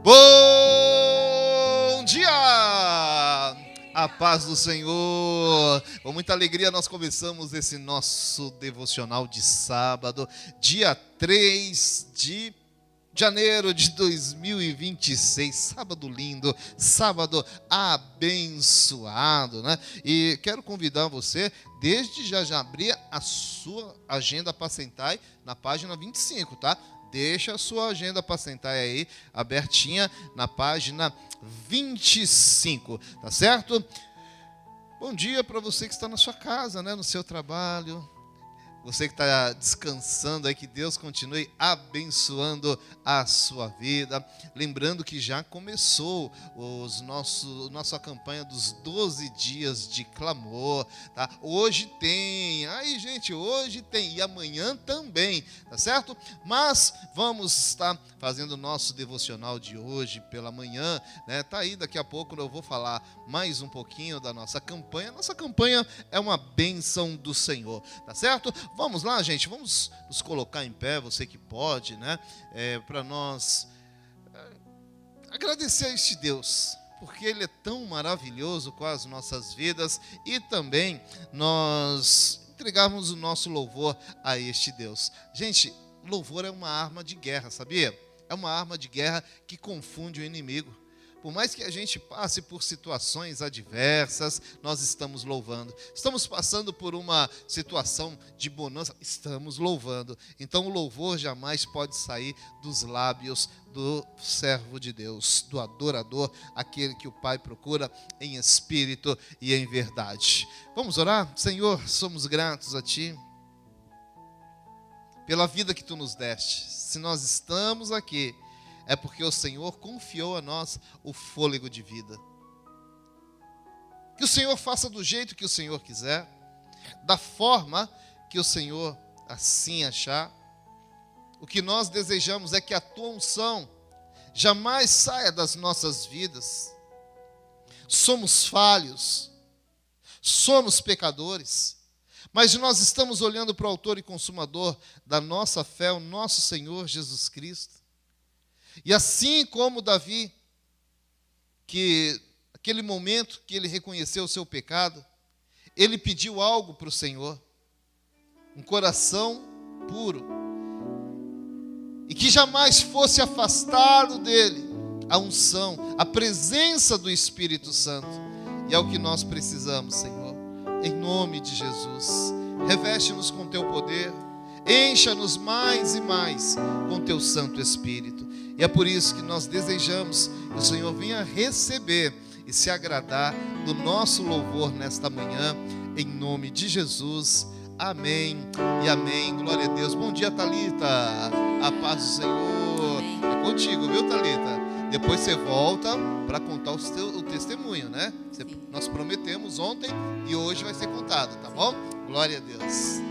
Bom dia! A paz do Senhor. Com muita alegria nós começamos esse nosso devocional de sábado, dia 3 de janeiro de 2026, sábado lindo, sábado abençoado, né? E quero convidar você, desde já abrir a sua agenda para Sentai na página 25, tá? Deixa a sua agenda para Sentai aí, abertinha na página 25, tá certo? Bom dia para você que está na sua casa, né? No seu trabalho. Você que está descansando aí, que Deus continue abençoando a sua vida. Lembrando que já começou nossa campanha dos 12 dias de clamor, tá? Hoje tem, hoje tem e amanhã também, tá certo? Mas vamos estar fazendo o nosso devocional de hoje pela manhã, né? Tá aí, daqui a pouco eu vou falar mais um pouquinho da nossa campanha. Nossa campanha é uma bênção do Senhor, tá certo? Vamos lá, gente, vamos nos colocar em pé, você que pode, né? Para nós agradecer a este Deus, porque Ele é tão maravilhoso com as nossas vidas e também nós entregarmos o nosso louvor a este Deus. Gente, louvor é uma arma de guerra, sabia? É uma arma de guerra que confunde o inimigo. Por mais que a gente passe por situações adversas, nós estamos louvando. Estamos passando por uma situação de bonança, estamos louvando. Então o louvor jamais pode sair dos lábios do servo de Deus, do adorador, aquele que o Pai procura em espírito e em verdade. Vamos orar? Senhor, somos gratos a Ti pela vida que Tu nos deste. Se nós estamos aqui, é porque o Senhor confiou a nós o fôlego de vida. Que o Senhor faça do jeito que o Senhor quiser, da forma que o Senhor assim achar. O que nós desejamos é que a Tua unção jamais saia das nossas vidas. Somos falhos, somos pecadores, mas nós estamos olhando para o autor e consumador da nossa fé, o nosso Senhor Jesus Cristo. E assim como Davi, que aquele momento que ele reconheceu o seu pecado, ele pediu algo para o Senhor, um coração puro, e que jamais fosse afastado dele a unção, a presença do Espírito Santo. E é o que nós precisamos, Senhor, em nome de Jesus. Reveste-nos com Teu poder, encha-nos mais e mais com Teu Santo Espírito. E é por isso que nós desejamos que o Senhor venha receber e se agradar do nosso louvor nesta manhã, em nome de Jesus. Amém e amém. Glória a Deus. Bom dia, Thalita. A paz do Senhor é contigo, viu, Thalita? Depois você volta para contar o testemunho, né? Nós prometemos ontem e hoje vai ser contado, tá bom? Glória a Deus.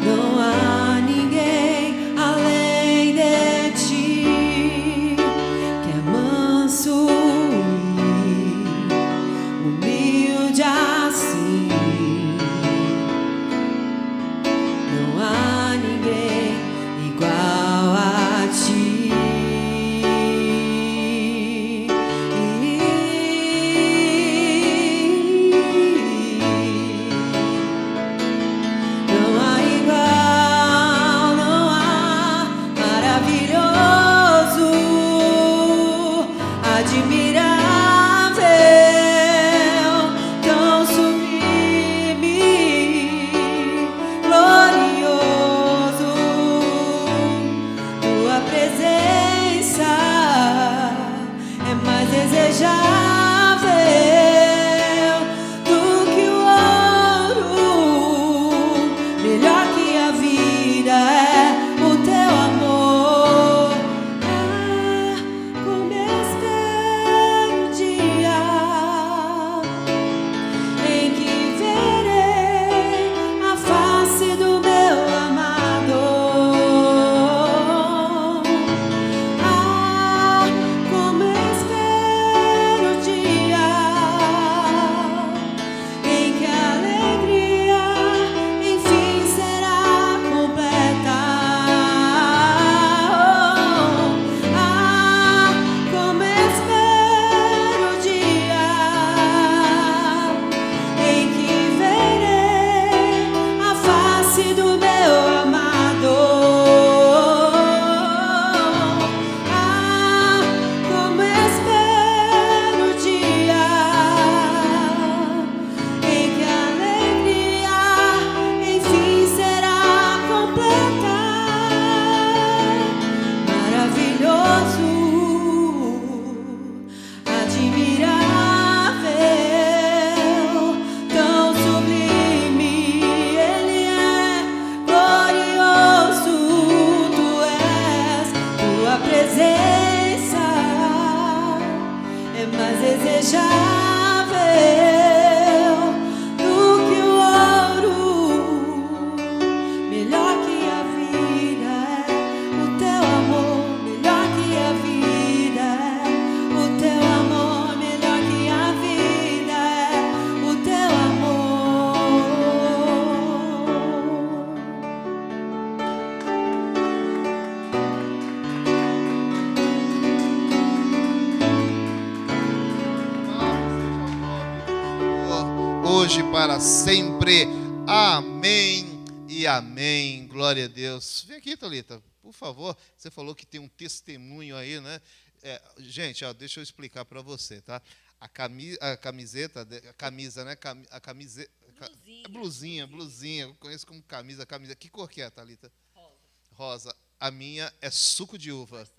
Não há ninguém além de ti, que é Hoje e para sempre. Amém e amém. Glória a Deus. Vem aqui, Thalita, por favor. Você falou que tem um testemunho aí, né? Gente, ó, deixa eu explicar para você, tá? A camiseta, a camisa, né? A camiseta, blusinha. Eu conheço como camisa. Que cor que é, Thalita? Rosa. A minha é suco de uva.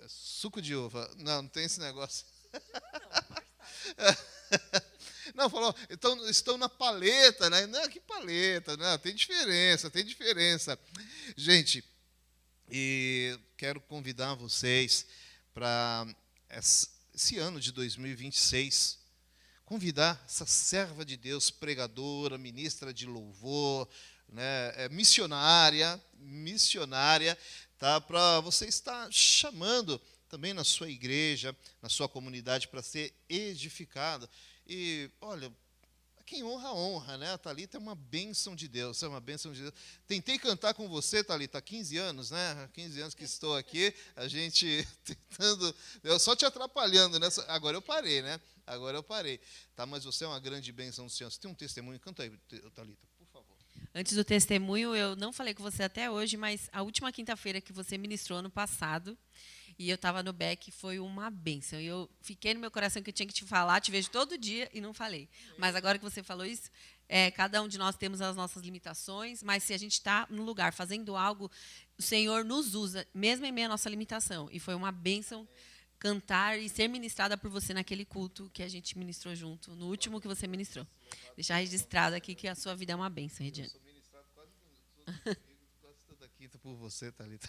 É suco de uva. Não tem esse negócio. Não, falou, então, estão na paleta, né? Não, que paleta? Não, tem diferença. Gente, e quero convidar vocês para esse ano de 2026, convidar essa serva de Deus, pregadora, ministra de louvor, né? Missionária, tá? Para você estar chamando também na sua igreja, na sua comunidade, para ser edificado. E, olha, quem honra, né? A Thalita é uma bênção de Deus, Tentei cantar com você, Thalita, há 15 anos, né? Há 15 anos que estou aqui, a gente tentando, eu só te atrapalhando, né? Agora eu parei, né? Tá, mas você é uma grande bênção do Senhor. Você tem um testemunho? Canta aí, Thalita, por favor. Antes do testemunho, eu não falei com você até hoje, mas a última quinta-feira que você ministrou ano passado, e eu estava no Beck, foi uma bênção. E eu fiquei no meu coração que eu tinha que te falar, te vejo todo dia e não falei. Mas agora que você falou isso, cada um de nós temos as nossas limitações, mas se a gente está no lugar fazendo algo, o Senhor nos usa, mesmo em meio à nossa limitação. E foi uma bênção cantar e ser ministrada por você naquele culto que a gente ministrou junto, no último que você ministrou. Deixar registrado aqui que a sua vida é uma bênção, Regiane. Eu sou ministrado quase toda quinta por você, Thalita.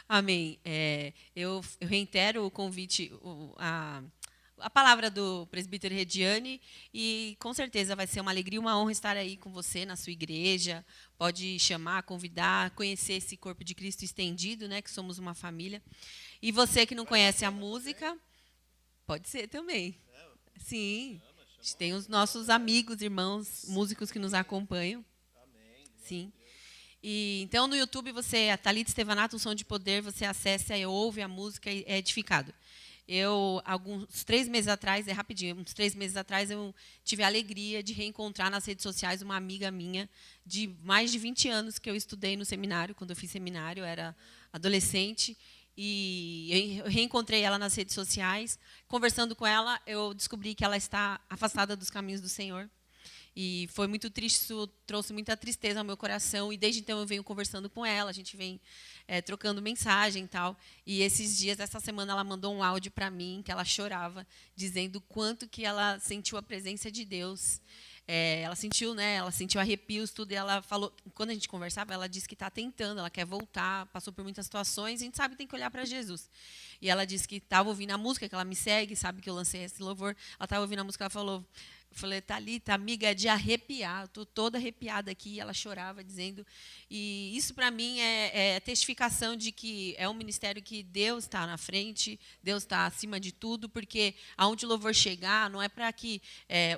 Amém. Eu reitero o convite, a palavra do presbítero Regiane, e com certeza vai ser uma alegria e uma honra estar aí com você na sua igreja. Pode chamar, convidar, conhecer esse corpo de Cristo estendido, né, que somos uma família. E você que não conhece a música, pode ser também. Sim. A gente tem os nossos amigos, irmãos, músicos que nos acompanham. Sim. E, então, no YouTube, a Thalita Stevanato, um som de poder, você acessa e ouve a música e é edificado. Uns 3 meses atrás, uns 3 meses atrás, eu tive a alegria de reencontrar nas redes sociais uma amiga minha de mais de 20 anos que eu estudei no seminário. Quando eu fiz seminário, eu era adolescente, e eu reencontrei ela nas redes sociais. Conversando com ela, eu descobri que ela está afastada dos caminhos do Senhor. E foi muito triste, isso trouxe muita tristeza ao meu coração. E desde então eu venho conversando com ela, a gente vem trocando mensagem e tal. E esses dias, essa semana, ela mandou um áudio para mim, que ela chorava, dizendo o quanto que ela sentiu a presença de Deus. Ela sentiu, né? Ela sentiu arrepios, tudo. E ela falou, quando a gente conversava, ela disse que está tentando, ela quer voltar, passou por muitas situações. A gente sabe que tem que olhar para Jesus. E ela disse que estava ouvindo a música, que ela me segue, sabe que eu lancei esse louvor. Ela estava ouvindo a música, ela falou. Eu falei, Thalita, amiga, é de arrepiar. Estou toda arrepiada aqui. E ela chorava, dizendo. E isso, para mim, é testificação de que é um ministério que Deus está na frente, Deus está acima de tudo, porque aonde o louvor chegar, não é para que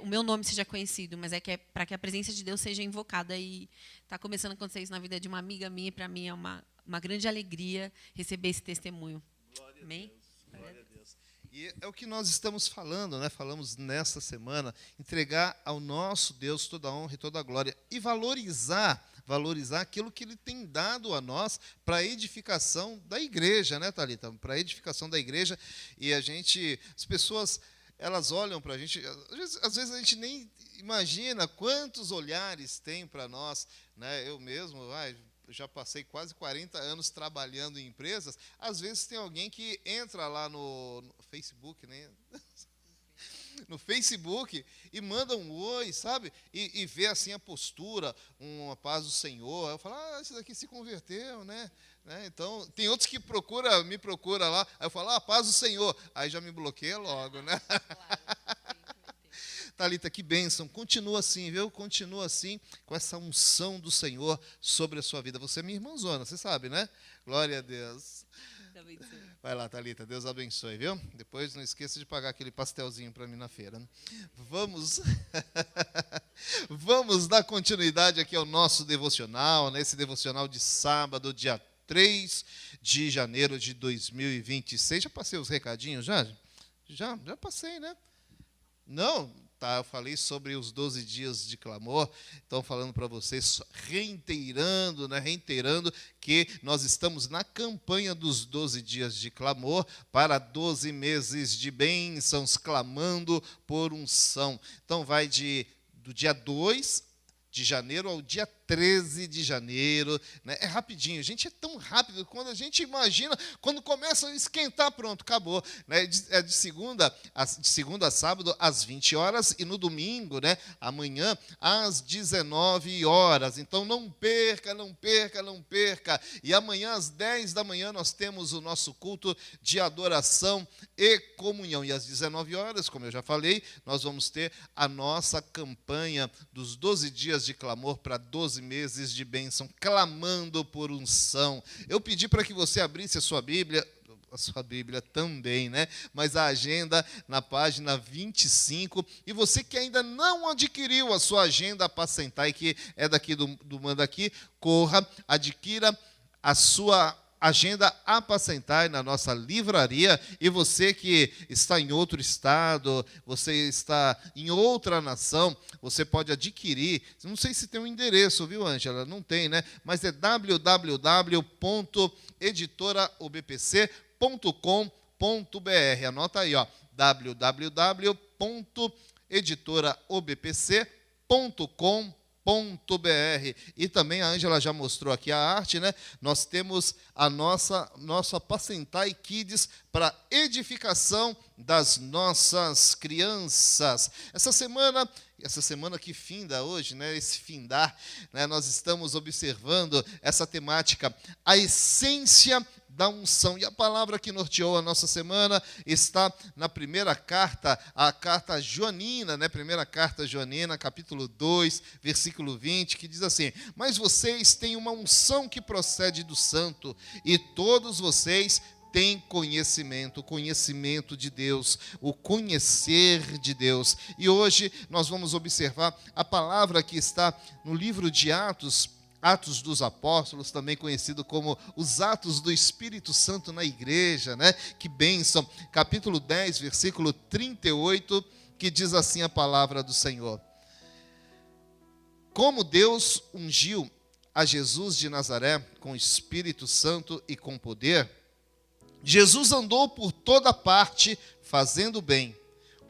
o meu nome seja conhecido, mas é para que a presença de Deus seja invocada. E está começando a acontecer isso na vida de uma amiga minha, e para mim é uma grande alegria receber esse testemunho. Glória Amém? a Deus. Glória a Deus. E é o que nós estamos falando, né? Falamos nesta semana, entregar ao nosso Deus toda a honra e toda a glória e valorizar aquilo que Ele tem dado a nós para a edificação da igreja, né, Thalita? Para a edificação da igreja. E as pessoas, elas olham para a gente, às vezes a gente nem imagina quantos olhares tem para nós, né? Eu mesmo, já passei quase 40 anos trabalhando em empresas. Às vezes tem alguém que entra lá no Facebook, né? No Facebook e manda um oi, sabe? E vê assim a postura, uma paz do Senhor. Eu falo, esse daqui se converteu, né? Então, tem outros que me procura lá. Aí eu falo, paz do Senhor. Aí já me bloqueia logo, né? Thalita, que bênção. Continua assim, viu? Continua assim, com essa unção do Senhor sobre a sua vida. Você é minha irmãzona, você sabe, né? Glória a Deus. Vai lá, Thalita, Deus abençoe, viu? Depois não esqueça de pagar aquele pastelzinho para mim na feira. Né? Vamos dar continuidade aqui ao nosso devocional, nesse devocional de sábado, dia 3 de janeiro de 2026. Já passei os recadinhos, já? Já passei, né? Não? Tá, eu falei sobre os 12 dias de clamor, então falando para vocês, reiterando que nós estamos na campanha dos 12 dias de clamor para 12 meses de bênçãos, clamando por unção. Então vai do dia 2 de janeiro ao dia 13 de janeiro, né? É rapidinho, gente, é tão rápido, quando a gente imagina, quando começa a esquentar, pronto, acabou, né? É de segunda a sábado, às 20 horas, e no domingo, né, amanhã, às 19 horas, então não perca, e amanhã às 10 da manhã nós temos o nosso culto de adoração e comunhão, e às 19 horas, como eu já falei, nós vamos ter a nossa campanha dos 12 dias de clamor para 12 meses de bênção, clamando por unção. Eu pedi para que você abrisse a sua Bíblia também, né? Mas a agenda na página 25, e você que ainda não adquiriu a sua agenda Apacentai, que é daqui do Manda Aqui, corra, adquira a sua agenda Apacentai na nossa livraria, e você que está em outro estado, você está em outra nação, você pode adquirir, não sei se tem um endereço, viu, Ângela? Não tem, né? Mas é www.editoraobpc.com.br, anota aí, ó, www.editoraobpc.com.br. E também a Ângela já mostrou aqui a arte, né? Nós temos a nossa Apacentai Kids para edificação das nossas crianças. Essa semana que finda hoje, né? Esse findar, né? Nós estamos observando essa temática, a essência da unção. E a palavra que norteou a nossa semana está na primeira carta, a carta joanina, né? Primeira carta joanina, capítulo 2, versículo 20, que diz assim: mas vocês têm uma unção que procede do santo, e todos vocês têm conhecimento de Deus, o conhecer de Deus. E hoje nós vamos observar a palavra que está no livro de Atos dos Apóstolos, também conhecido como os Atos do Espírito Santo na igreja, né? Que bênção! Capítulo 10, versículo 38, que diz assim a palavra do Senhor: como Deus ungiu a Jesus de Nazaré com Espírito Santo e com poder, Jesus andou por toda parte fazendo bem,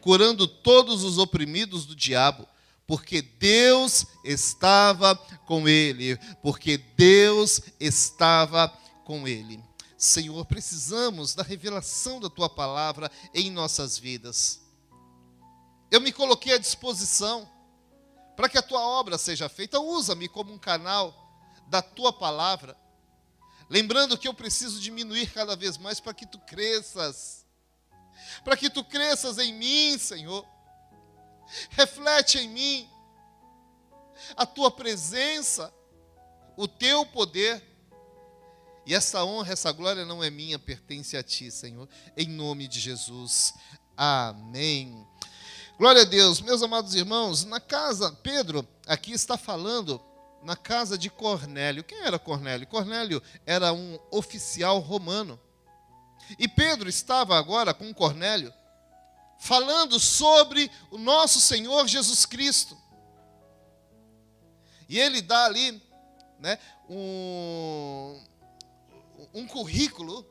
curando todos os oprimidos do diabo, porque Deus estava com ele, porque Deus estava com ele. Senhor, precisamos da revelação da Tua palavra em nossas vidas. Eu me coloquei à disposição para que a Tua obra seja feita. Usa-me como um canal da Tua palavra, lembrando que eu preciso diminuir cada vez mais para que Tu cresças. Para que Tu cresças em mim, Senhor. Reflete em mim a Tua presença, o Teu poder. E essa honra, essa glória não é minha, pertence a Ti, Senhor. Em nome de Jesus. Amém. Glória a Deus. Meus amados irmãos, na casa, Pedro aqui está falando na casa de Cornélio. Quem era Cornélio? Cornélio era um oficial romano. E Pedro estava agora com Cornélio, falando sobre o nosso Senhor Jesus Cristo. E ele dá ali, né, um currículo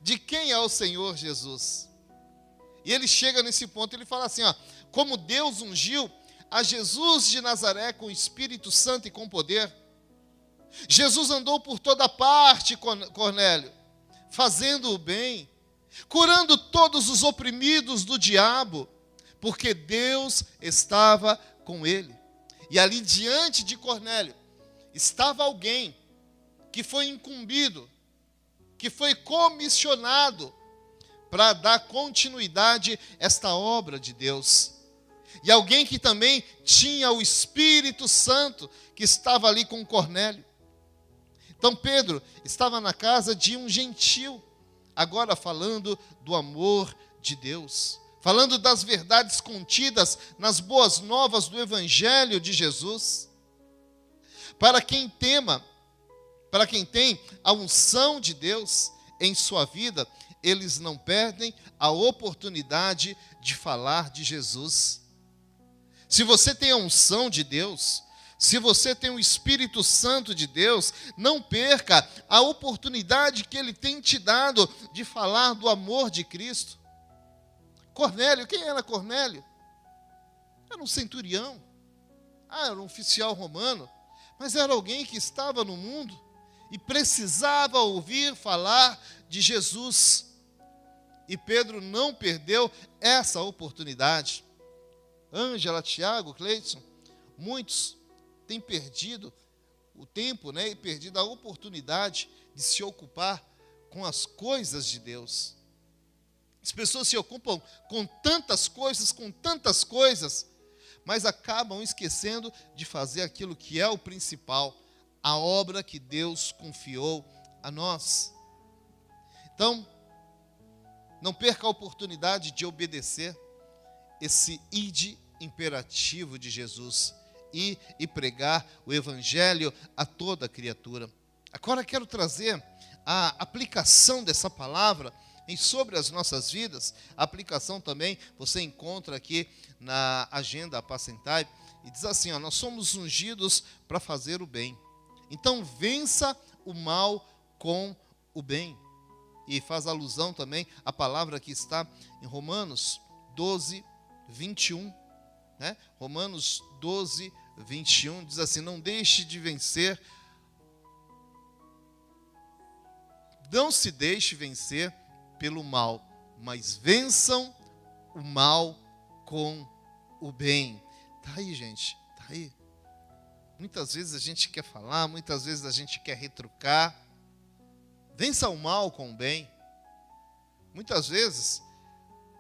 de quem é o Senhor Jesus. E ele chega nesse ponto, ele fala assim, ó, como Deus ungiu a Jesus de Nazaré com o Espírito Santo e com poder. Jesus andou por toda parte, Cornélio, fazendo o bem, curando todos os oprimidos do diabo, porque Deus estava com ele. E ali diante de Cornélio estava alguém que foi incumbido, que foi comissionado para dar continuidade a esta obra de Deus. E alguém que também tinha o Espírito Santo, que estava ali com Cornélio. Então Pedro estava na casa de um gentil, agora falando do amor de Deus, falando das verdades contidas nas boas novas do Evangelho de Jesus. Para quem tem a unção de Deus em sua vida, eles não perdem a oportunidade de falar de Jesus. Se você tem a unção de Deus, se você tem o Espírito Santo de Deus, não perca a oportunidade que Ele tem te dado de falar do amor de Cristo. Cornélio, quem era Cornélio? Era um centurião, era um oficial romano, mas era alguém que estava no mundo e precisava ouvir falar de Jesus. E Pedro não perdeu essa oportunidade. Ângela, Tiago, Cleiton, muitos têm perdido o tempo, né, e perdido a oportunidade de se ocupar com as coisas de Deus. As pessoas se ocupam com tantas coisas, mas acabam esquecendo de fazer aquilo que é o principal, a obra que Deus confiou a nós. Então, não perca a oportunidade de obedecer esse ide imperativo de Jesus e pregar o Evangelho a toda criatura. Agora quero trazer a aplicação dessa palavra sobre as nossas vidas. A aplicação também você encontra aqui na agenda Apacentai, e diz assim, ó, nós somos ungidos para fazer o bem. Então vença o mal com o bem. E faz alusão também à palavra que está em Romanos 12, 21. Né? Romanos 12, 21 diz assim, não deixe de vencer, não se deixe vencer pelo mal, mas vençam o mal com o bem. Está aí, gente, está aí. Muitas vezes a gente quer falar, muitas vezes a gente quer retrucar. Vença o mal com o bem. Muitas vezes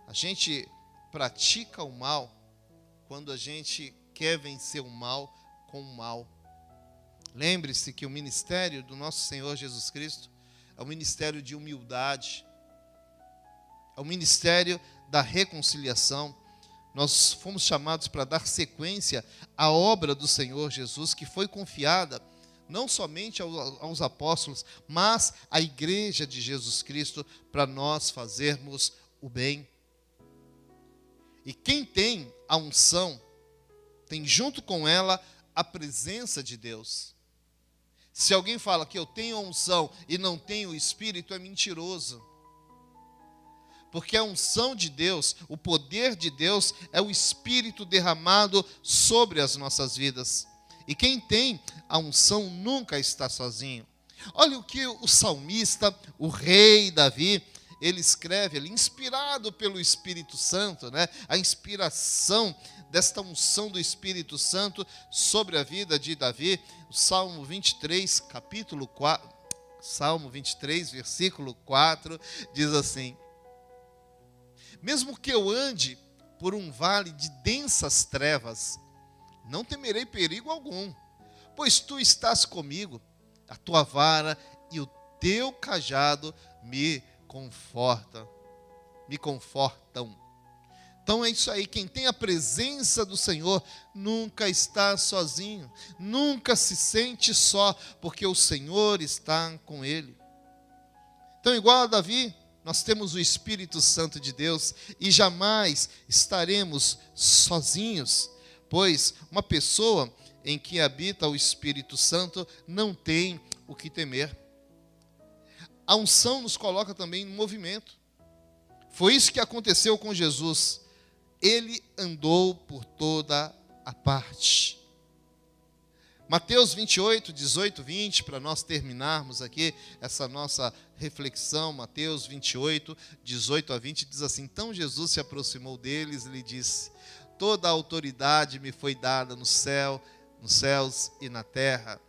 a gente pratica o mal quando a gente quer vencer o mal com o mal. Lembre-se que o ministério do nosso Senhor Jesus Cristo é um ministério de humildade, é o ministério da reconciliação. Nós fomos chamados para dar sequência à obra do Senhor Jesus, que foi confiada não somente aos apóstolos, mas à igreja de Jesus Cristo, para nós fazermos o bem. E quem tem a unção, tem junto com ela a presença de Deus. Se alguém fala que eu tenho a unção e não tenho o Espírito, é mentiroso. porque a unção de Deus, o poder de Deus, é o Espírito derramado sobre as nossas vidas. E quem tem a unção nunca está sozinho. Olha o que o salmista, o rei Davi, ele escreve ali, inspirado pelo Espírito Santo, né? A inspiração desta unção do Espírito Santo sobre a vida de Davi. O Salmo 23, capítulo 4, Salmo 23, versículo 4, diz assim: mesmo que eu ande por um vale de densas trevas, não temerei perigo algum, pois tu estás comigo, a tua vara e o teu cajado me confortam. Então é isso aí, quem tem a presença do Senhor nunca está sozinho, nunca se sente só, porque o Senhor está com ele. Então, igual a Davi, nós temos o Espírito Santo de Deus e jamais estaremos sozinhos, pois uma pessoa em que habita o Espírito Santo não tem o que temer. A unção nos coloca também em movimento. Foi isso que aconteceu com Jesus. Ele andou por toda a parte. Mateus 28, 18, 20, para nós terminarmos aqui essa nossa reflexão, Mateus 28, 18 a 20, diz assim: então Jesus se aproximou deles e lhe disse: toda a autoridade me foi dada no céu, nos céus e na terra.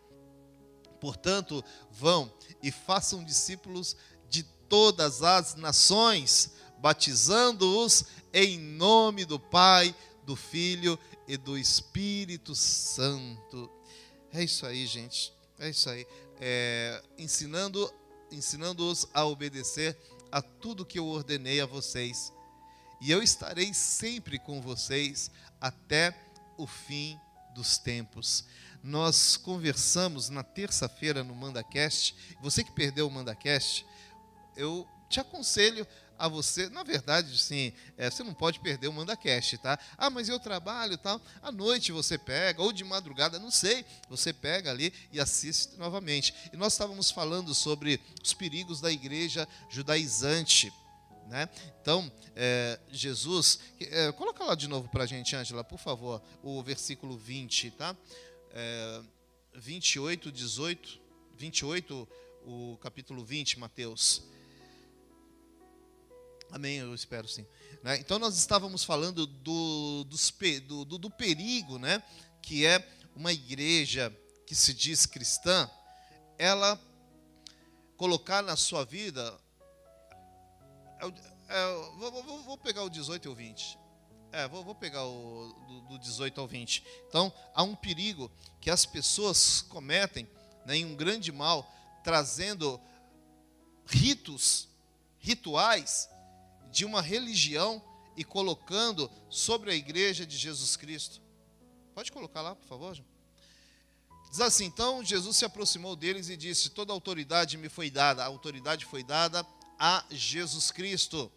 Portanto, vão e façam discípulos de todas as nações, batizando-os em nome do Pai, do Filho e do Espírito Santo. É isso aí, gente. É isso aí. Ensinando-os a obedecer a tudo que eu ordenei a vocês. E eu estarei sempre com vocês até o fim dos tempos. Nós conversamos na terça-feira no MandaCast. Você que perdeu o MandaCast, eu te aconselho a você, na verdade, sim, você não pode perder o MandaCast, tá? Ah, mas eu trabalho e tal. À noite você pega, ou de madrugada, não sei, você pega ali e assiste novamente. E nós estávamos falando sobre os perigos da igreja judaizante, né? Então, Jesus, coloca lá de novo para a gente, Ângela, por favor, o versículo 20, tá? 28, 18, 28, o capítulo 20, Mateus. Amém, eu espero sim. Né? Então, nós estávamos falando do perigo, né? Que é uma igreja que se diz cristã, ela colocar na sua vida... vou pegar o 18 e o 20. Vou pegar do 18 ao 20. Então, há um perigo que as pessoas cometem, né, em um grande mal, trazendo rituais de uma religião e colocando sobre a igreja de Jesus Cristo. Pode colocar lá, por favor, João? Diz assim: então Jesus se aproximou deles e disse: toda a autoridade me foi dada. A autoridade foi dada a Jesus Cristo.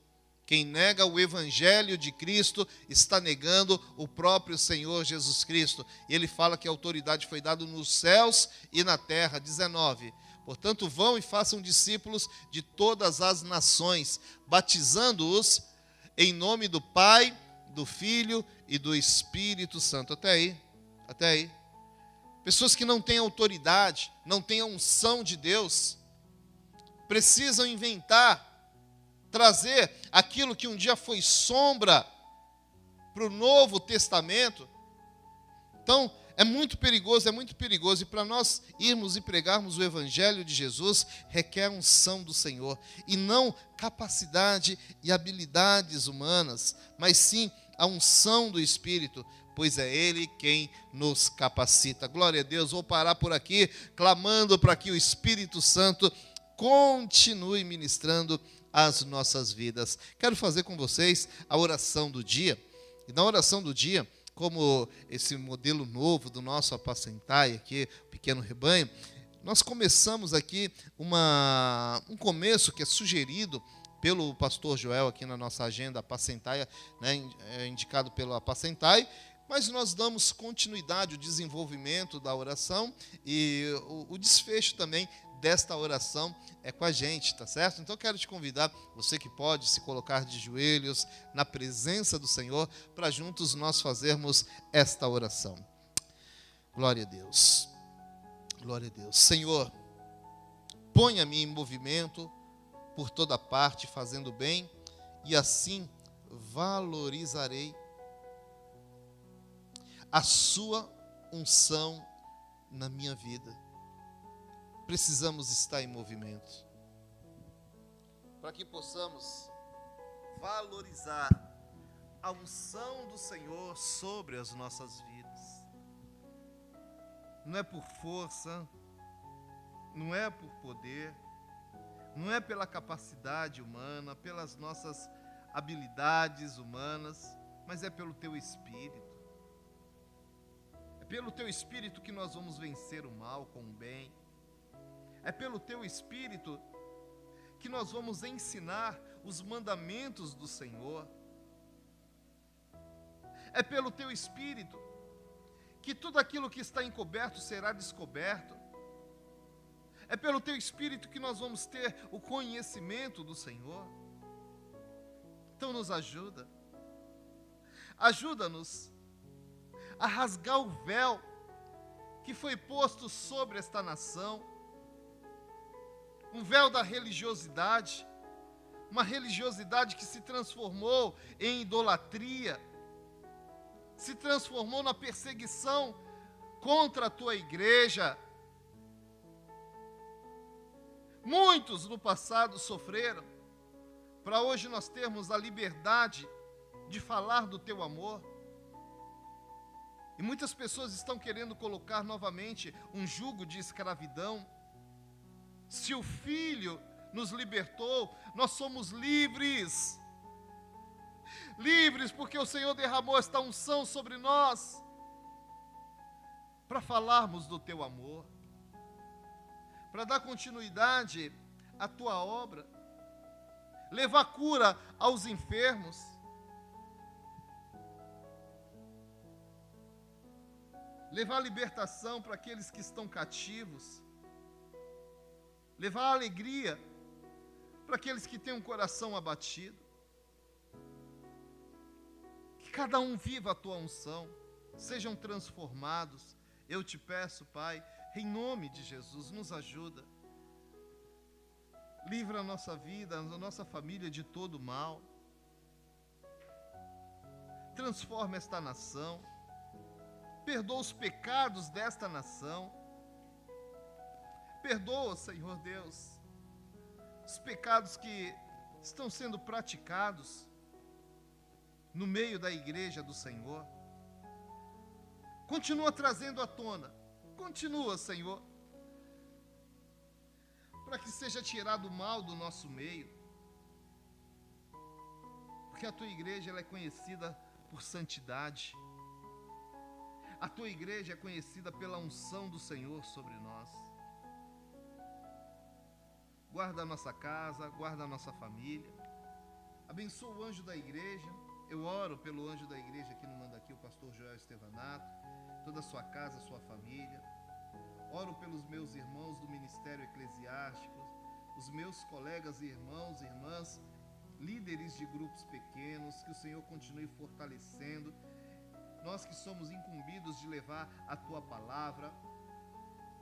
Quem nega o evangelho de Cristo está negando o próprio Senhor Jesus Cristo. E ele fala que a autoridade foi dada nos céus e na terra. 19. Portanto, vão e façam discípulos de todas as nações, batizando-os em nome do Pai, do Filho e do Espírito Santo. Até aí. Pessoas que não têm autoridade, não têm a unção de Deus, precisam inventar, trazer aquilo que um dia foi sombra para o Novo Testamento. Então, é muito perigoso. E para nós irmos e pregarmos o Evangelho de Jesus, requer unção do Senhor. E não capacidade e habilidades humanas, mas sim a unção do Espírito, pois é Ele quem nos capacita. Glória a Deus. Vou parar por aqui, clamando para que o Espírito Santo continue ministrando as nossas vidas. Quero fazer com vocês a oração do dia. E na oração do dia, como esse modelo novo do nosso apacentai aqui, pequeno rebanho, nós começamos aqui um começo que é sugerido pelo pastor Joel aqui na nossa agenda apacentai, né, indicado pelo apacentai, mas nós damos continuidade, o desenvolvimento da oração e o desfecho também desta oração é com a gente, tá certo? Então eu quero te convidar, você que pode se colocar de joelhos na presença do Senhor, para juntos nós fazermos esta oração. Glória a Deus. Glória a Deus. Senhor, ponha-me em movimento por toda parte, fazendo bem, e assim valorizarei a sua unção na minha vida. Precisamos estar em movimento para que possamos valorizar a unção do Senhor sobre as nossas vidas. Não é por força, não é por poder, não é pela capacidade humana, pelas nossas habilidades humanas, mas é pelo Teu Espírito. É pelo Teu Espírito que nós vamos vencer o mal com o bem. É pelo Teu Espírito que nós vamos ensinar os mandamentos do Senhor. É pelo Teu Espírito que tudo aquilo que está encoberto será descoberto. É pelo Teu Espírito que nós vamos ter o conhecimento do Senhor. Então nos ajuda. Ajuda-nos a rasgar o véu que foi posto sobre esta nação. Um véu da religiosidade. Uma religiosidade que se transformou em idolatria. Se transformou na perseguição contra a Tua igreja. Muitos no passado sofreram, para hoje nós termos a liberdade de falar do Teu amor. E muitas pessoas estão querendo colocar novamente um jugo de escravidão. Se o Filho nos libertou, nós somos livres. Livres porque o Senhor derramou esta unção sobre nós, para falarmos do Teu amor, para dar continuidade à Tua obra, levar cura aos enfermos, levar libertação para aqueles que estão cativos, levar alegria para aqueles que têm um coração abatido. Que cada um viva a Tua unção, sejam transformados. Eu te peço, Pai, em nome de Jesus, nos ajuda. Livra a nossa vida, a nossa família de todo mal. Transforma esta nação. Perdoa os pecados desta nação. Perdoa, Senhor Deus, os pecados que estão sendo praticados no meio da igreja do Senhor. Continua trazendo à tona. Continua, Senhor, para que seja tirado o mal do nosso meio. Porque a Tua igreja ela é conhecida por santidade. A Tua igreja é conhecida pela unção do Senhor sobre nós. Guarda a nossa casa, guarda a nossa família. Abençoa o anjo da igreja. Eu oro pelo anjo da igreja que nos manda aqui, o pastor Joel Estevanato, toda a sua casa, sua família. Oro pelos meus irmãos do ministério eclesiástico, os meus colegas, irmãos e irmãs, líderes de grupos pequenos, que o Senhor continue fortalecendo. Nós que somos incumbidos de levar a Tua palavra,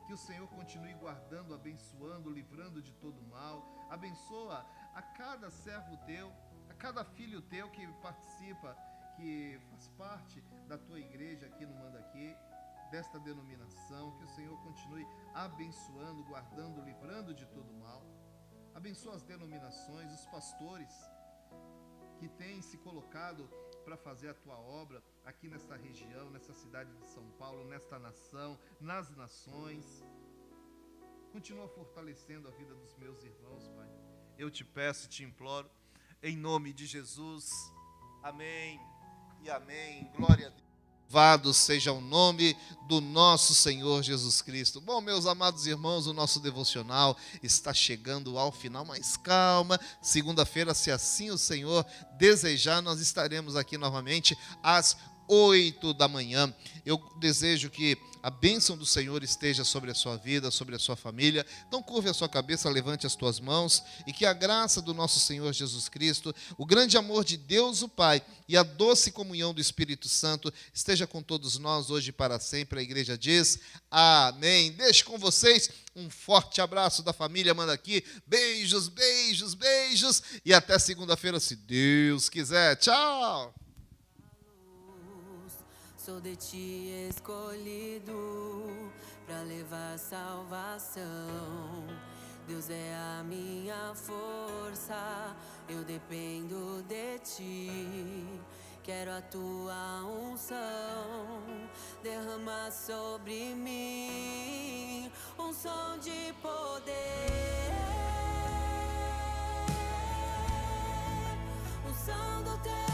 que o Senhor continue guardando, abençoando, livrando de todo mal. Abençoa a cada servo Teu, a cada filho Teu que participa, que faz parte da Tua igreja aqui no Mandaqui, desta denominação. Que o Senhor continue abençoando, guardando, livrando de todo mal. Abençoa as denominações, os pastores que têm se colocado para fazer a Tua obra aqui nesta região, nessa cidade de São Paulo, nesta nação, nas nações. Continua fortalecendo a vida dos meus irmãos, Pai. Eu te peço e te imploro, em nome de Jesus. Amém e amém. Glória a Deus. Louvado seja o nome do nosso Senhor Jesus Cristo. Bom, meus amados irmãos, o nosso devocional está chegando ao final, mas calma, segunda-feira, se assim o Senhor desejar, nós estaremos aqui novamente às 8 da manhã. Eu desejo que a bênção do Senhor esteja sobre a sua vida, sobre a sua família. Então curve a sua cabeça, levante as tuas mãos e que a graça do nosso Senhor Jesus Cristo, o grande amor de Deus o Pai e a doce comunhão do Espírito Santo esteja com todos nós hoje e para sempre. A igreja diz amém. Deixo com vocês um forte abraço da família, manda aqui, beijos, beijos, beijos e até segunda-feira, se Deus quiser. Tchau! Sou de ti escolhido para levar salvação. Deus é a minha força, eu dependo de ti. Quero a tua unção derramar sobre mim, um som de poder, um som do teu